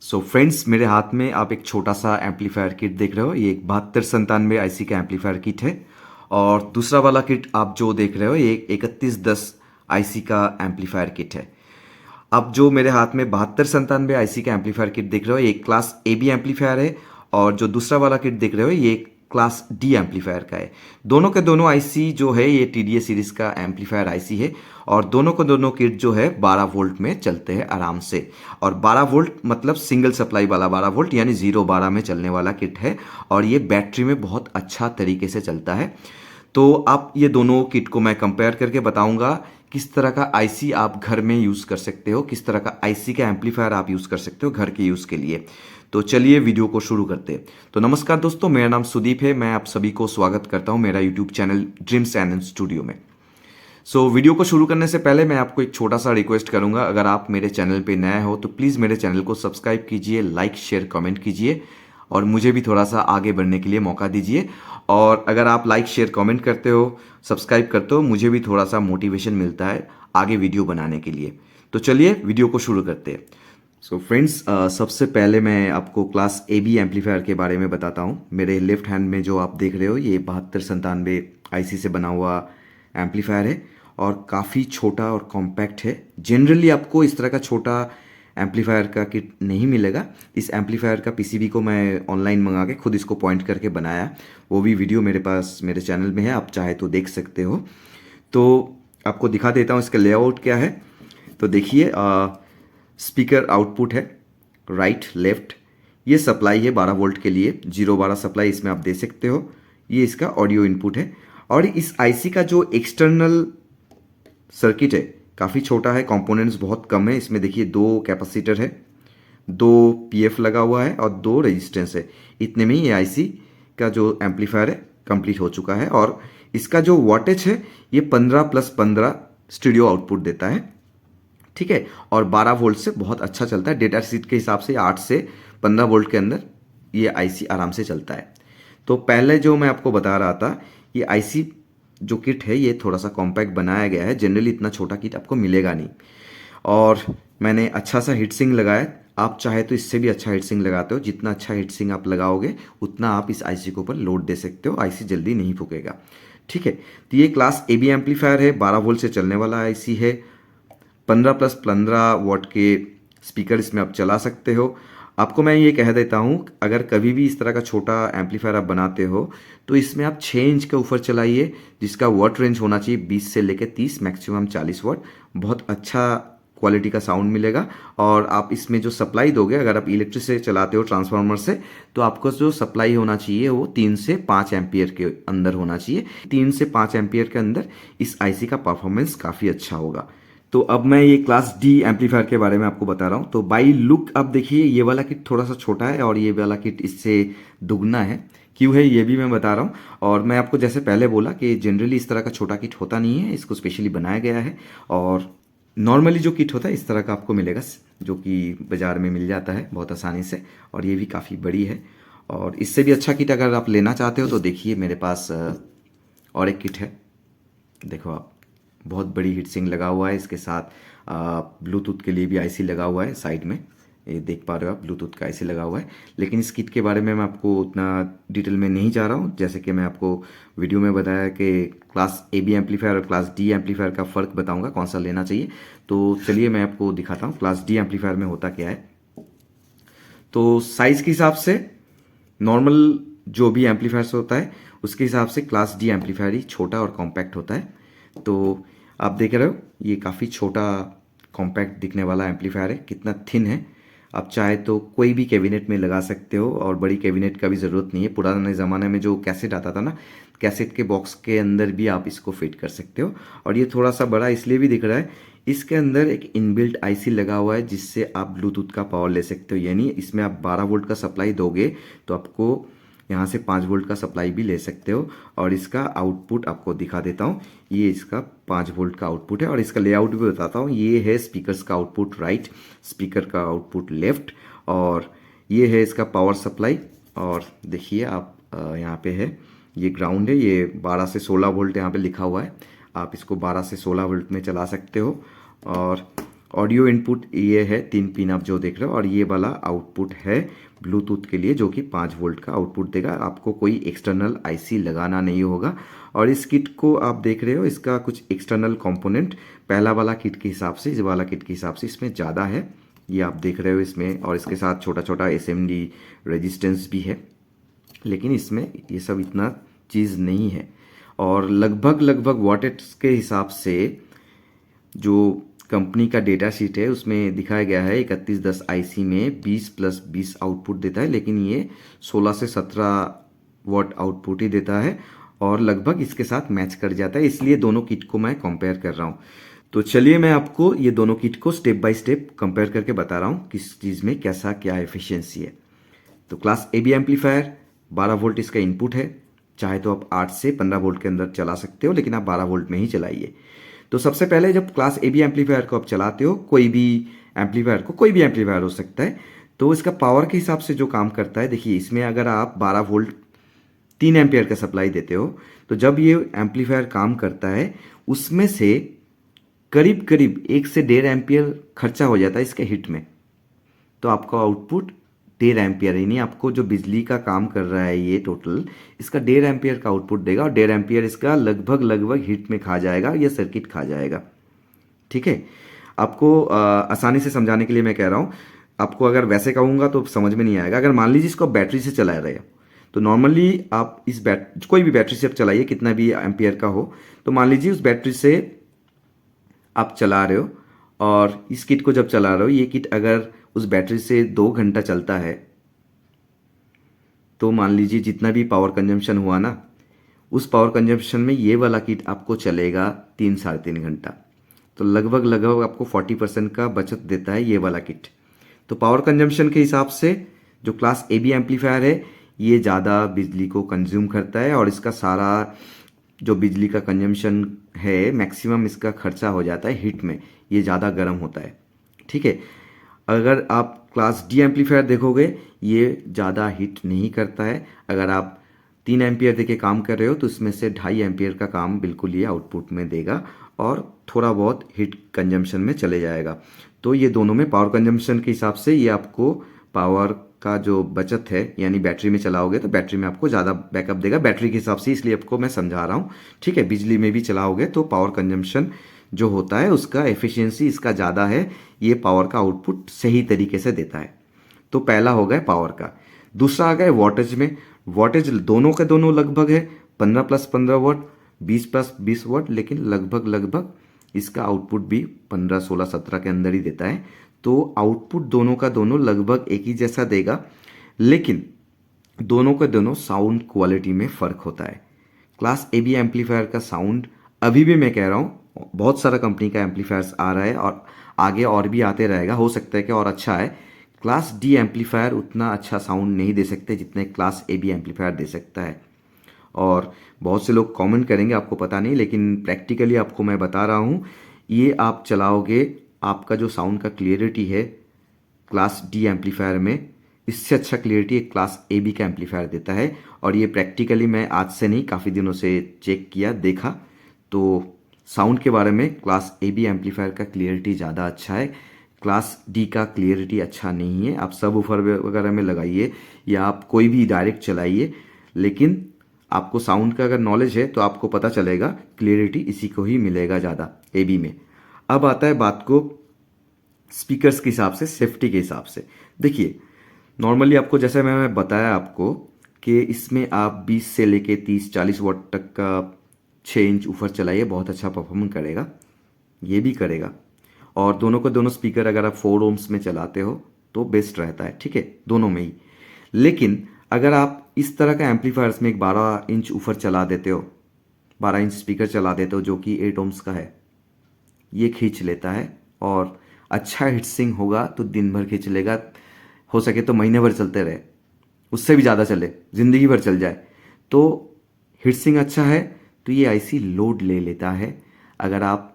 So friends, मेरे हाथ में आप एक छोटा सा एम्पलीफायर किट देख रहे हो। ये एक 7297 आईसी का एम्पलीफायर किट है। और दूसरा वाला किट आप जो देख रहे हो ये 3110 आईसी का एम्पलीफायर किट है। अब जो मेरे हाथ में 7297 आईसी का एम्पलीफायर किट देख रहे हो ये एक क्लास ए बी एम्पलीफायर है। और जो दूसरा वाला किट देख रहे हो ये क्लास डी एम्पलीफायर का है। दोनों के दोनों आईसी जो है ये टीडीए सीरीज का एम्पलीफायर आईसी है। और दोनों को दोनों किट जो है 12 वोल्ट में चलते हैं आराम से। और 12 वोल्ट मतलब सिंगल सप्लाई वाला 12 वोल्ट यानी 0-12 में चलने वाला किट है। और ये बैटरी में बहुत अच्छा तरीके से चलता है। तो आप ये दोनों किट को मैं कंपेयर करके बताऊंगा किस तरह का आईसी आप घर में यूज़ कर सकते हो, किस तरह का आईसी का एम्पलीफायर आप यूज़ कर सकते हो घर के यूज़ के लिए। तो चलिए वीडियो को शुरू करते हैं। तो नमस्कार दोस्तों, मेरा नाम सुदीप है। मैं आप सभी को स्वागत करता हूं मेरा YouTube channel dreams and studio में। वीडियो को शुरू करने से पहले मैं आपको एक छोटा सा रिक्वेस्ट करूंगा। अगर आप मेरे चैनल पे नए हो तो प्लीज़ मेरे चैनल को सब्सक्राइब कीजिए, लाइक शेयर कमेंट कीजिए और मुझे भी थोड़ा सा आगे बढ़ने के लिए मौका दीजिए। और अगर आप लाइक शेयर कमेंट करते हो, सब्सक्राइब करते हो, मुझे भी थोड़ा सा मोटिवेशन मिलता है आगे वीडियो बनाने के लिए। तो चलिए वीडियो को शुरू करते हैं। फ्रेंड्स, सबसे पहले मैं आपको क्लास ए बी एम्पलीफायर के बारे में बताता हूँ। मेरे लेफ्ट हैंड में जो आप देख रहे हो ये 7297 आईसी से बना हुआ एम्पलीफायर है और काफ़ी छोटा और कॉम्पैक्ट है। जनरली आपको इस तरह का छोटा एम्पलीफायर का किट नहीं मिलेगा। इस एम्पलीफायर का पीसीबी को मैं ऑनलाइन मंगा के खुद इसको पॉइंट करके बनाया, वो भी वीडियो मेरे पास मेरे चैनल में है, आप चाहे तो देख सकते हो। तो आपको दिखा देता हूँ इसका लेआउट क्या है। तो देखिए, स्पीकर आउटपुट है राइट लेफ्ट। ये सप्लाई है 12 वोल्ट के लिए, 0-12 सप्लाई इसमें आप दे सकते हो। ये इसका ऑडियो इनपुट है। और इस आईसी का जो एक्सटर्नल सर्किट है काफ़ी छोटा है, कंपोनेंट्स बहुत कम है। इसमें देखिए 2 कैपेसिटर है, 2 पीएफ लगा हुआ है और 2 रेजिस्टेंस है। इतने में ही ये आईसी का जो एम्पलीफायर है कंप्लीट हो चुका है। और इसका जो वॉटेज है ये 15+15 स्टूडियो आउटपुट देता है, ठीक है। और 12 वोल्ट से बहुत अच्छा चलता है। डेटा शीट के हिसाब से 8 से 15 वोल्ट के अंदर ये आईसी आराम से चलता है। तो पहले जो मैं आपको बता रहा था, ये आईसी जो किट है ये थोड़ा सा कॉम्पैक्ट बनाया गया है। जनरली इतना छोटा किट आपको मिलेगा नहीं। और मैंने अच्छा सा हीट सिंक लगाया। आप चाहे तो इससे भी अच्छा हीट सिंक लगाते हो। जितना अच्छा हीट सिंक आप लगाओगे उतना आप इस आईसी के ऊपर लोड दे सकते हो, आईसी जल्दी नहीं फूकेगा, ठीक है। तो ये क्लास ए बी एम्पलीफायर है, 12 वोल्ट से चलने वाला आईसी है। 15+15 वॉट के स्पीकर इसमें आप चला सकते हो। आपको मैं ये कह देता हूँ, अगर कभी भी इस तरह का छोटा एम्पलीफायर आप बनाते हो तो इसमें आप 6 इंच के ऊपर चलाइए, जिसका वॉट रेंज होना चाहिए 20 से लेकर 30, मैक्सिमम 40 वॉट। बहुत अच्छा क्वालिटी का साउंड मिलेगा। और आप इसमें जो सप्लाई दोगे, अगर आप इलेक्ट्रिक से चलाते हो ट्रांसफार्मर से, तो आपको जो सप्लाई होना चाहिए वो 3 से 5 एम्पियर के अंदर होना चाहिए। 3 से 5 एम्पियर के अंदर इस आईसी का परफॉर्मेंस काफ़ी अच्छा होगा। तो अब मैं ये क्लास डी एम्पलीफायर के बारे में आपको बता रहा हूँ। तो बाई लुक आप देखिए ये वाला किट थोड़ा सा छोटा है और ये वाला किट इससे दुगना है। क्यों है ये भी मैं बता रहा हूँ। और मैं आपको जैसे पहले बोला कि जनरली इस तरह का छोटा किट होता नहीं है, इसको स्पेशली बनाया गया है। और नॉर्मली जो किट होता है इस तरह का आपको मिलेगा, जो कि बाज़ार में मिल जाता है बहुत आसानी से। और ये भी काफ़ी बड़ी है। और इससे भी अच्छा किट अगर आप लेना चाहते हो तो देखिए मेरे पास और एक किट है। देखो आप, बहुत बड़ी हीट सिंक लगा हुआ है। इसके साथ ब्लूटूथ के लिए भी आईसी लगा हुआ है साइड में, ये देख पा रहे हो आप, ब्लूटूथ का आईसी लगा हुआ है। लेकिन इस किट के बारे में मैं आपको उतना डिटेल में नहीं जा रहा हूँ। जैसे कि मैं आपको वीडियो में बताया कि क्लास ए बी एम्पलीफायर और क्लास डी एम्पलीफायर का फ़र्क बताऊँगा कौन सा लेना चाहिए। तो चलिए मैं आपको दिखाता हूँ क्लास डी एम्पलीफायर में होता क्या है। तो साइज़ के हिसाब से नॉर्मल जो भी एम्पलीफायर्स होता है उसके हिसाब से क्लास डी एम्पलीफायर ही छोटा और कॉम्पैक्ट होता है। तो आप देख रहे हो ये काफ़ी छोटा कॉम्पैक्ट दिखने वाला एम्पलीफायर है, कितना थिन है। आप चाहे तो कोई भी कैबिनेट में लगा सकते हो और बड़ी कैबिनेट का भी ज़रूरत नहीं है। पुराने ज़माने में जो कैसेट आता था ना, कैसेट के बॉक्स के अंदर भी आप इसको फिट कर सकते हो। और ये थोड़ा सा बड़ा इसलिए भी दिख रहा है, इसके अंदर एक इनबिल्ट आईसी लगा हुआ है जिससे आप ब्लूटूथ का पावर ले सकते हो। यानी इसमें आप 12 वोल्ट का सप्लाई दोगे तो आपको यहाँ से 5 वोल्ट का सप्लाई भी ले सकते हो। और इसका आउटपुट आपको दिखा देता हूँ, ये इसका 5 वोल्ट का आउटपुट है। और इसका लेआउट भी बताता हूँ। ये है स्पीकर्स का आउटपुट राइट, स्पीकर का आउटपुट लेफ्ट, और ये है इसका पावर सप्लाई। और देखिए आप यहाँ पे है, ये ग्राउंड है। ये 12 से 16 वोल्ट यहाँ पे लिखा हुआ है। आप इसको 12 से 16 वोल्ट में चला सकते हो। और ऑडियो इनपुट ये है 3 पिन आप जो देख रहे हो, और ये वाला आउटपुट है ब्लूटूथ के लिए जो कि 5 वोल्ट का आउटपुट देगा। आपको कोई एक्सटर्नल आईसी लगाना नहीं होगा। और इस किट को आप देख रहे हो, इसका कुछ एक्सटर्नल कंपोनेंट पहला वाला किट के हिसाब से, इस वाला किट के हिसाब से इसमें ज़्यादा है, ये आप देख रहे हो इसमें। और इसके साथ छोटा छोटा एसएमडी रेजिस्टेंस भी है, लेकिन इसमें ये सब इतना चीज़ नहीं है। और लगभग लगभग वॉटेज के हिसाब से जो कंपनी का डेटा शीट है उसमें दिखाया गया है 3110 आईसी में 20+20 आउटपुट देता है, लेकिन ये 16 से 17 वॉट आउटपुट ही देता है और लगभग इसके साथ मैच कर जाता है। इसलिए दोनों किट को मैं कंपेयर कर रहा हूँ। तो चलिए मैं आपको ये दोनों किट को स्टेप बाय स्टेप कंपेयर करके बता रहा हूँ किस चीज़ में कैसा क्या एफिशिएंसी है। तो class A B amplifier 12 volt इसका इनपुट है, चाहे तो आप 8 से 15 वोल्ट के अंदर चला सकते हो, लेकिन आप 12 वोल्ट में ही चलाइए। तो सबसे पहले जब क्लास ए बी एम्पलीफायर को आप चलाते हो, कोई भी एम्पलीफायर हो सकता है, तो इसका पावर के हिसाब से जो काम करता है, देखिए इसमें अगर आप 12 वोल्ट 3 एम्पियर का सप्लाई देते हो, तो जब ये एम्पलीफायर काम करता है उसमें से करीब करीब 1 से 1.5 एम्पियर खर्चा हो जाता है इसके हिट में। तो आपका आउटपुट 1.5 एम्पियर, यानी आपको जो बिजली का काम कर रहा है ये टोटल, इसका 1.5 एम्पियर का आउटपुट देगा और 1.5 एम्पियर इसका लगभग लगभग हिट में खा जाएगा या सर्किट खा जाएगा। ठीक है, आपको आसानी से समझाने के लिए मैं कह रहा हूँ। आपको अगर वैसे कहूँगा तो समझ में नहीं आएगा। अगर मान लीजिए इसको बैटरी से चला रहे हो, तो नॉर्मली आप इस कोई भी बैटरी से आप चलाइए, कितना भी एम्पियर का हो, तो मान लीजिए उस बैटरी से आप चला रहे हो और इस किट को जब चला रहे हो, ये किट अगर उस बैटरी से 2 घंटा चलता है, तो मान लीजिए जितना भी पावर कंजम्पशन हुआ ना, उस पावर कंजम्पशन में ये वाला किट आपको चलेगा 3-3.5 घंटा। तो लगभग लगभग आपको 40% का बचत देता है ये वाला किट। तो पावर कंजम्पशन के हिसाब से जो क्लास ए बी एम्पलीफायर है ये ज़्यादा बिजली को कंज्यूम करता है और इसका सारा जो बिजली का कंजम्पशन है मैक्सिमम इसका खर्चा हो जाता है हिट में, ये ज़्यादा गर्म होता है। ठीक है, अगर आप क्लास डी एम्पलीफायर देखोगे ये ज़्यादा हिट नहीं करता है। अगर आप 3 एम्पियर देके काम कर रहे हो तो इसमें से 2.5 एम्पियर का काम बिल्कुल ये आउटपुट में देगा और थोड़ा बहुत हिट कंजम्पशन में चले जाएगा। तो ये दोनों में पावर कंजम्पशन के हिसाब से ये आपको पावर का जो बचत है, यानी बैटरी में चलाओगे तो बैटरी में आपको ज़्यादा बैकअप देगा बैटरी के हिसाब से, इसलिए आपको मैं समझा रहा हूँ। ठीक है, बिजली में भी चलाओगे तो पावर कंजम्पशन जो होता है उसका एफिशिएंसी इसका ज़्यादा है, ये पावर का आउटपुट सही तरीके से देता है। तो पहला हो गया पावर का। दूसरा आ गया वॉटेज में। वॉटेज दोनों के दोनों लगभग है 15+15 वॉट, 20+20 वॉट, लेकिन लगभग लगभग इसका आउटपुट भी 15, 16, 17 के अंदर ही देता है। तो आउटपुट दोनों का दोनों लगभग एक ही जैसा देगा, लेकिन दोनों के दोनों साउंड क्वालिटी में फ़र्क होता है। क्लास ए बी एम्पलीफायर का साउंड अभी भी मैं कह रहा हूँ बहुत सारा कंपनी का एम्पलीफायर्स आ रहा है और आगे और भी आते रहेगा, हो सकता है कि और अच्छा है। क्लास डी एम्पलीफायर उतना अच्छा साउंड नहीं दे सकते जितने क्लास ए बी एम्पलीफायर दे सकता है। और बहुत से लोग कमेंट करेंगे, आपको पता नहीं, लेकिन प्रैक्टिकली आपको मैं बता रहा हूँ, ये आप चलाओगे आपका जो साउंड का क्लियरिटी है क्लास डी एम्पलीफायर में, इससे अच्छा क्लियरिटी एक क्लास ए बी का एम्पलीफायर देता है। और ये प्रैक्टिकली मैं आज से नहीं काफ़ी दिनों से चेक किया, देखा, तो साउंड के बारे में क्लास ए बी एम्पलीफायर का क्लियरिटी ज़्यादा अच्छा है, क्लास डी का क्लियरिटी अच्छा नहीं है। आप सब वूफर वगैरह में लगाइए या आप कोई भी डायरेक्ट चलाइए, लेकिन आपको साउंड का अगर नॉलेज है तो आपको पता चलेगा क्लियरिटी इसी को ही मिलेगा ज़्यादा ए बी में। अब आता है बात को स्पीकर्स के हिसाब से, सेफ्टी के हिसाब से। देखिए नॉर्मली आपको जैसे मैं बताया आपको कि इसमें आप 20 से लेके 30-40 वॉट तक का 6 इंच ऊपर चलाइए, बहुत अच्छा परफॉर्म करेगा, ये भी करेगा। और दोनों को दोनों स्पीकर अगर आप 4 ओम्स में चलाते हो तो बेस्ट रहता है, ठीक है, दोनों में ही। लेकिन अगर आप इस तरह का एम्पलीफायर्स में एक 12 इंच ऊपर चला देते हो, 12 इंच स्पीकर चला देते हो जो कि 8 ओम्स का है, ये खींच लेता है और अच्छा हिटसिंग होगा तो दिन भर खींच लेगा, हो सके तो महीने भर चलते रहे, उससे भी ज़्यादा चले, ज़िंदगी भर चल जाए। तो हिटसिंग अच्छा है तो ये आईसी लोड ले लेता है। अगर आप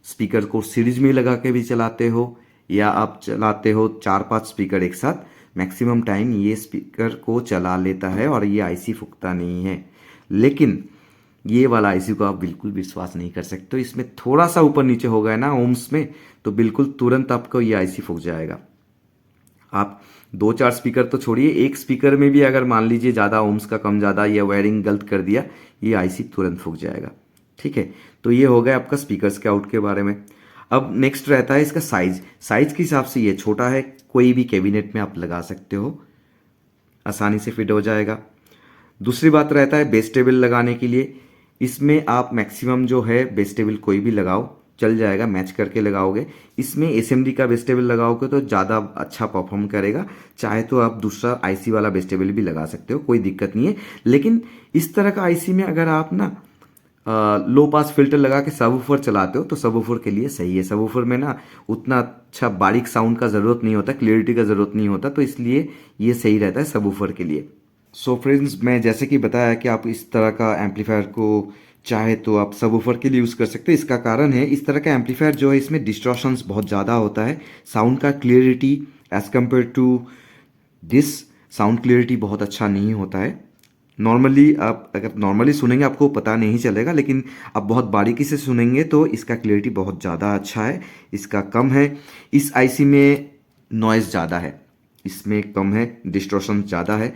स्पीकर को सीरीज में लगा के भी चलाते हो या आप चलाते हो 4-5 स्पीकर एक साथ, मैक्सिमम टाइम ये स्पीकर को चला लेता है और ये आईसी फूकता नहीं है। लेकिन ये वाला आईसी को आप बिल्कुल विश्वास नहीं कर सकते हो। इसमें थोड़ा सा ऊपर नीचे हो गया ना ओम्स में, तो बिल्कुल तुरंत आपको ये आईसी फूक जाएगा। आप दो चार स्पीकर तो छोड़िए, एक स्पीकर में भी अगर मान लीजिए ज़्यादा ओम्स का कम ज़्यादा या वायरिंग गलत कर दिया, ये आईसी तुरंत फूक जाएगा। ठीक है, तो ये हो गया आपका स्पीकर्स के आउट के बारे में। अब नेक्स्ट रहता है इसका साइज। साइज के हिसाब से ये छोटा है, कोई भी कैबिनेट में आप लगा सकते हो, आसानी से फिट हो जाएगा। दूसरी बात रहता है बेस टेबल लगाने के लिए। इसमें आप मैक्सिमम जो है बेस टेबल कोई भी लगाओ चल जाएगा, मैच करके लगाओगे। इसमें एसएमडी का बेस टेबल लगाओगे तो ज़्यादा अच्छा परफॉर्म करेगा। चाहे तो आप दूसरा आईसी वाला बेस टेबल भी लगा सकते हो, कोई दिक्कत नहीं है। लेकिन इस तरह का आईसी में अगर आप ना लो पास फिल्टर लगा के सबवूफर चलाते हो तो सबवूफर के लिए सही है। सबवूफर में ना उतना अच्छा बारीक साउंड का ज़रूरत नहीं होता, क्लियरिटी का ज़रूरत नहीं होता, तो इसलिए ये सही रहता है सबवूफर के लिए। सो फ्रेंड्स, मैं जैसे कि बताया कि आप इस तरह का एम्पलीफायर को चाहे तो आप सबवूफर के लिए यूज़ कर सकते हो। इसका कारण है इस तरह का एम्पलीफायर जो है इसमें डिस्टॉर्शंस बहुत ज़्यादा होता है। साउंड का clarity as compare to this sound clarity बहुत अच्छा नहीं होता है। नॉर्मली आप अगर नॉर्मली सुनेंगे आपको पता नहीं चलेगा, लेकिन आप बहुत बारीकी से सुनेंगे तो इसका क्लियरिटी बहुत ज़्यादा अच्छा है, इसका कम है। इस आईसी में नॉइज़ ज़्यादा है, इसमें कम है, डिस्टॉर्शन ज़्यादा है।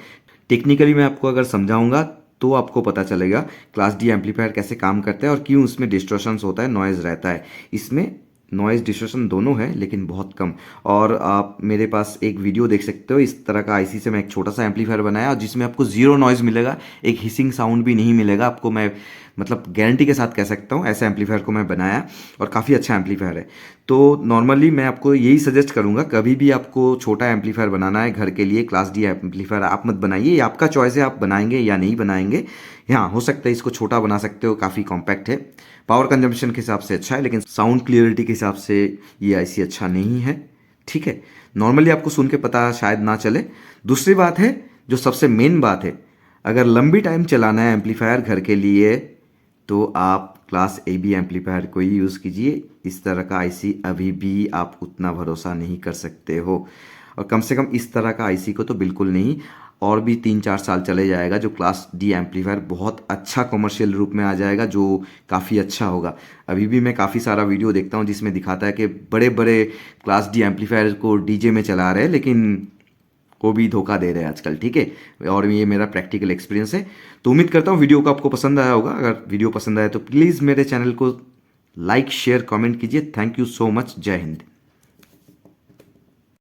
टेक्निकली मैं आपको अगर समझाऊंगा तो आपको पता चलेगा क्लास डी एम्पलीफायर कैसे काम करता है और क्यों उसमें डिस्टॉर्शंस होता है, नॉइज़ रहता है। इसमें नॉइज़ डिस्टॉर्शन दोनों है लेकिन बहुत कम। और आप मेरे पास एक वीडियो देख सकते हो, इस तरह का आईसी से मैं एक छोटा सा एम्पलीफायर बनाया और जिसमें आपको ज़ीरो नॉइज़ मिलेगा, एक हिसिंग साउंड भी नहीं मिलेगा आपको। मैं मतलब गारंटी के साथ कह सकता हूँ ऐसे एम्पलीफायर को मैं बनाया और काफ़ी अच्छा एम्पलीफायर है। तो नॉर्मली मैं आपको यही सजेस्ट करूँगा, कभी भी आपको छोटा एम्पलीफायर बनाना है घर के लिए, क्लास डी एम्पलीफायर आप मत बनाइए। ये आपका चॉइस है, आप बनाएंगे या नहीं बनाएंगे। हाँ, हो सकता है इसको छोटा बना सकते हो, काफ़ी कॉम्पैक्ट है, पावर कंजम्पशन के हिसाब से अच्छा है, लेकिन साउंड क्लियरिटी के हिसाब से ये आईसी अच्छा नहीं है। ठीक है, नॉर्मली आपको सुन के पता शायद ना चले। दूसरी बात है, जो सबसे मेन बात है, अगर लंबी टाइम चलाना है एम्पलीफायर घर के लिए तो आप क्लास ए बी एम्पलीफायर को ही यूज़ कीजिए। इस तरह का आईसी अभी भी आप उतना भरोसा नहीं कर सकते हो, और कम से कम इस तरह का आईसी को तो बिल्कुल नहीं। और भी 3-4 साल चले जाएगा जो क्लास डी एम्पलीफायर बहुत अच्छा कमर्शियल रूप में आ जाएगा, जो काफ़ी अच्छा होगा। अभी भी मैं काफ़ी सारा वीडियो देखता हूँ जिसमें दिखाता है कि बड़े बड़े क्लास डी एम्पलीफायर को डीजे में चला रहे हैं, लेकिन वो भी धोखा दे रहे हैं आजकल। ठीक है, और ये मेरा प्रैक्टिकल एक्सपीरियंस है। तो उम्मीद करता हूँ वीडियो को आपको पसंद आया होगा। अगर वीडियो पसंद आया तो प्लीज़ मेरे चैनल को लाइक शेयर कमेंट कीजिए। Thank you so much. जय हिंद।